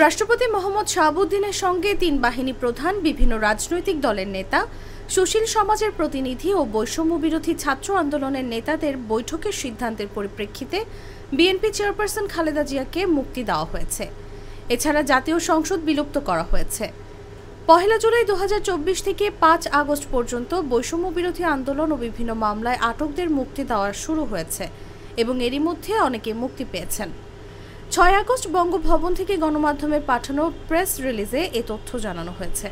রাষ্ট্রপতি মোহাম্মদ শাহাবুদ্দিনের সঙ্গে তিন বাহিনী প্রধান, বিভিন্ন রাজনৈতিক দলের নেতা, সুশীল সমাজের প্রতিনিধি ও বৈষম্য বিরোধী ছাত্র আন্দোলনের নেতাদের বৈঠকের সিদ্ধান্তের পরিপ্রেক্ষিতে বিএনপি চেয়ারপারসন খালেদা জিয়াকে মুক্তি দেওয়া হয়েছে। এছাড়া জাতীয় সংসদ বিলুপ্ত করা হয়েছে। ১ জুলাই ২০২৪ থেকে ৫ আগস্ট পর্যন্ত বৈষম্য বিরোধী আন্দোলন ও বিভিন্ন মামলায় আটকদের মুক্তি দেওয়া শুরু হয়েছে এবং এরই মধ্যে অনেকে মুক্তি পেয়েছেন। ৬ আগস্ট বঙ্গভবন থেকে গণমাধ্যমে পাঠানো প্রেস রিলিজে এ তথ্য জানানো হয়েছে।